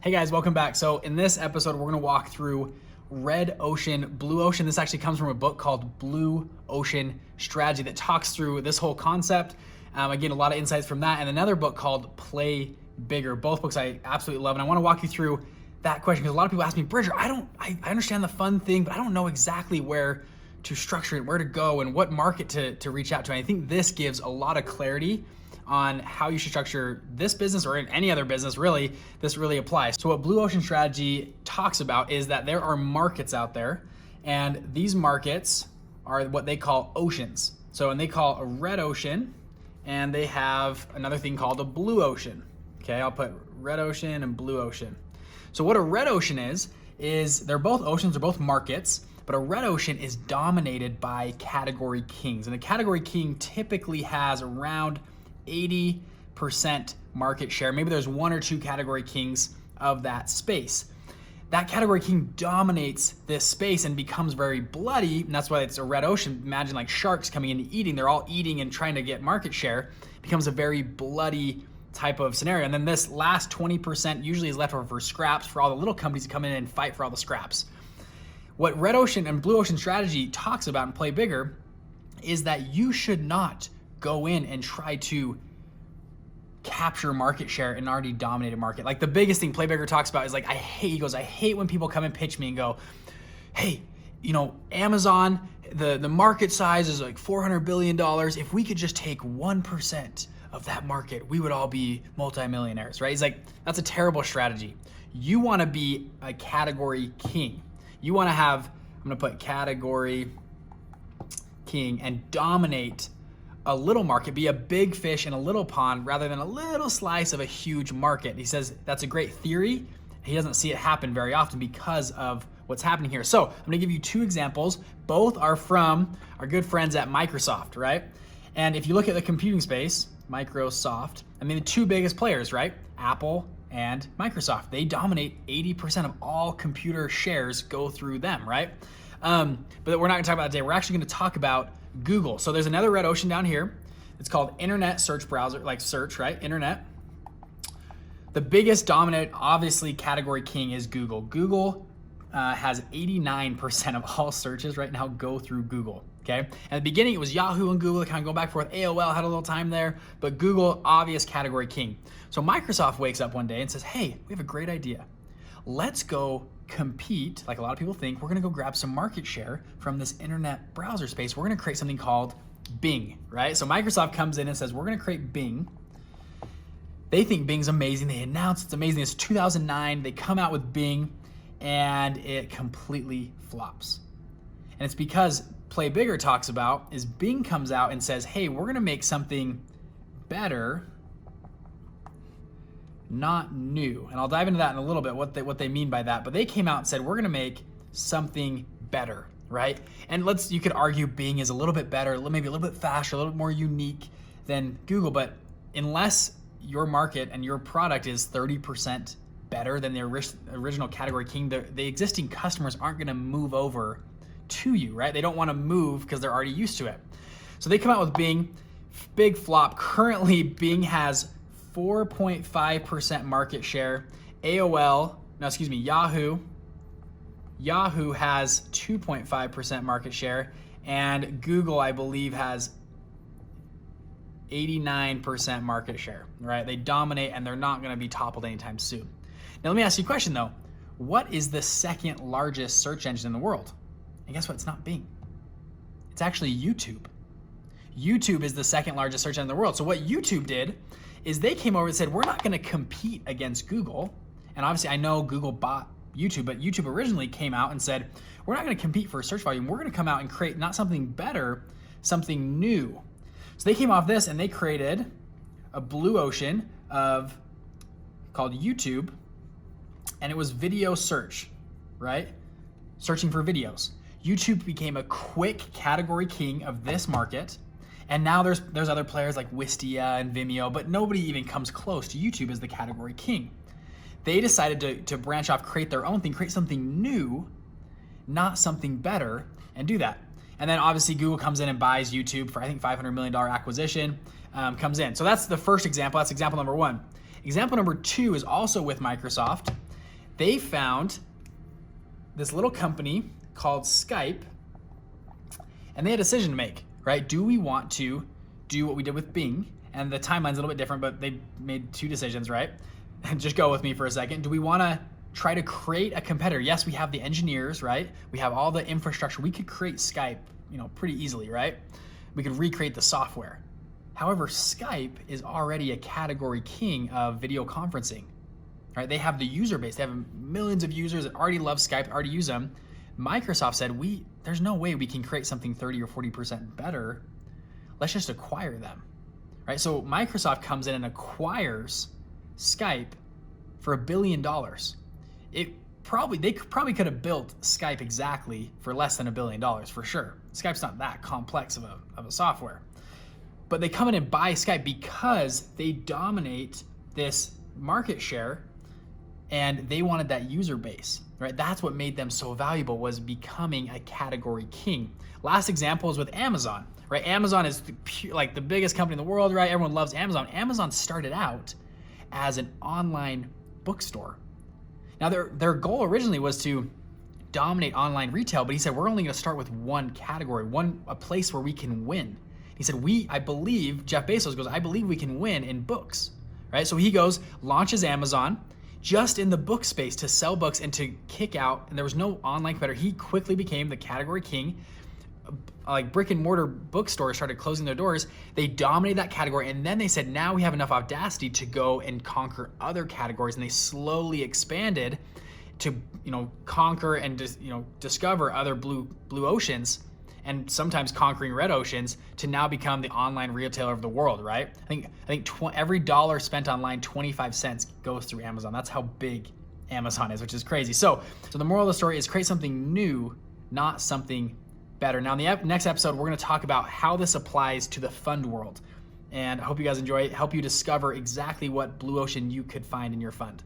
Hey guys, welcome back. So in this episode, we're gonna walk through red ocean, blue ocean. This actually comes from a book called Blue Ocean Strategy that talks through this whole concept. Again, a lot of insights from that, and another book called Play Bigger. Both books I absolutely love, and I wanna walk you through that question because a lot of people ask me, Bridger, I understand the fun thing, but I don't know exactly where to structure it, where to go, and what market to reach out to. And I think this gives a lot of clarity on how you should structure this business or in any other business, really. This really applies. So what Blue Ocean Strategy talks about is that there are markets out there, and these markets are what they call oceans. So, and they call a red ocean, and they have another thing called a blue ocean. Okay, I'll put red ocean and blue ocean. So what a red ocean is they're both oceans, they're both markets, but a red ocean is dominated by category kings. And a category king typically has around 80% market share. Maybe there's one or two category kings of that space. That category king dominates this space and becomes very bloody, and that's why it's a red ocean. Imagine like sharks coming in and eating. They're all eating and trying to get market share. It becomes a very bloody type of scenario. And then this last 20% usually is left over for scraps for all the little companies to come in and fight for all the scraps. What red ocean and blue ocean strategy talks about in Play Bigger is that you should not go in and try to capture market share in an already dominated market. Like the biggest thing Play Bigger talks about is like, I hate when people come and pitch me and go, hey, you know, Amazon, the market size is like $400 billion. If we could just take 1% of that market, we would all be multimillionaires, right? He's like, that's a terrible strategy. You wanna be a category king. You wanna have, I'm gonna put category king and dominate a little market, be a big fish in a little pond rather than a little slice of a huge market. He says that's a great theory. He doesn't see it happen very often because of what's happening here. So I'm gonna give you two examples. Both are from our good friends at Microsoft, right? And if you look at the computing space, Microsoft, I mean the two biggest players, right? Apple and Microsoft. They dominate 80% of all computer shares go through them, right? But we're not gonna talk about that today. We're actually gonna talk about Google. So there's another red ocean down here. It's called internet search browser, like search, right? Internet. The biggest dominant, obviously, category king is Google. Google has 89% of all searches right now go through Google, okay? At the beginning, it was Yahoo and Google, kind of go back and forth. AOL had a little time there, but Google, obvious category king. So Microsoft wakes up one day and says, hey, we have a great idea. Let's go compete, like a lot of people think, we're gonna go grab some market share from this internet browser space. We're gonna create something called Bing, right? So Microsoft comes in and says, we're gonna create Bing. They think Bing's amazing. They announce it's amazing. It's 2009. They come out with Bing and it completely flops. And it's because Play Bigger talks about is Bing comes out and says, hey, we're gonna make something better, not new. And I'll dive into that in a little bit, what they mean by that. But they came out and said, we're gonna make something better, right? And you could argue Bing is a little bit better, maybe a little bit faster, a little bit more unique than Google, but unless your market and your product is 30% better than the original category king, the existing customers aren't gonna move over to you, right? They don't wanna move because they're already used to it. So they come out with Bing, big flop. Currently, Bing has 4.5% market share. Yahoo has 2.5% market share, and Google, I believe, has 89% market share, right? They dominate and they're not gonna be toppled anytime soon. Now let me ask you a question though. What is the second largest search engine in the world? And guess what, it's not Bing. It's actually YouTube. YouTube is the second largest search engine in the world. So what YouTube did is they came over and said, we're not gonna compete against Google. And obviously I know Google bought YouTube, but YouTube originally came out and said, we're not gonna compete for search volume. We're gonna come out and create not something better, something new. So they came off this and they created a blue ocean called YouTube, and it was video search, right? Searching for videos. YouTube became a quick category king of this market. And now there's other players like Wistia and Vimeo, but nobody even comes close to YouTube as the category king. They decided to branch off, create their own thing, create something new, not something better, and do that. And then obviously Google comes in and buys YouTube for I think $500 million acquisition, comes in. So that's the first example. That's example number one. Example number two is also with Microsoft. they found this little company called Skype, and they had a decision to make, right? Do we want to do what we did with Bing? And the timeline's a little bit different, but they made two decisions, right? And just go with me for a second. Do we want to try to create a competitor? Yes, we have the engineers, right? We have all the infrastructure. We could create Skype, pretty easily, right? We could recreate the software. However, Skype is already a category king of video conferencing, right? They have the user base. They have millions of users that already love Skype, already use them. Microsoft said, there's no way we can create something 30 or 40% better. Let's just acquire them, right? So Microsoft comes in and acquires Skype for $1 billion. They probably could have built Skype exactly for less than $1 billion for sure. Skype's not that complex of a software. But they come in and buy Skype because they dominate this market share and they wanted that user base, right? That's what made them so valuable, was becoming a category king. Last example is with Amazon, right? Amazon is like the biggest company in the world, right? Everyone loves Amazon. Amazon started out as an online bookstore. Now their goal originally was to dominate online retail, but he said, we're only gonna start with one category, a place where we can win. He said, I believe, Jeff Bezos goes, I believe we can win in books, right? So he goes, launches Amazon just in the book space to sell books and to kick out, and there was no online competitor. He quickly became the category king. Like brick and mortar bookstores started closing their doors. They dominated that category, and then they said, now we have enough audacity to go and conquer other categories, and they slowly expanded to conquer and discover other blue oceans, and sometimes conquering red oceans, to now become the online retailer of the world, right? I think every dollar spent online, 25 cents goes through Amazon. That's how big Amazon is, which is crazy. So the moral of the story is create something new, not something better. Now in the next episode, we're gonna talk about how this applies to the fund world. And I hope you guys enjoy it, help you discover exactly what blue ocean you could find in your fund.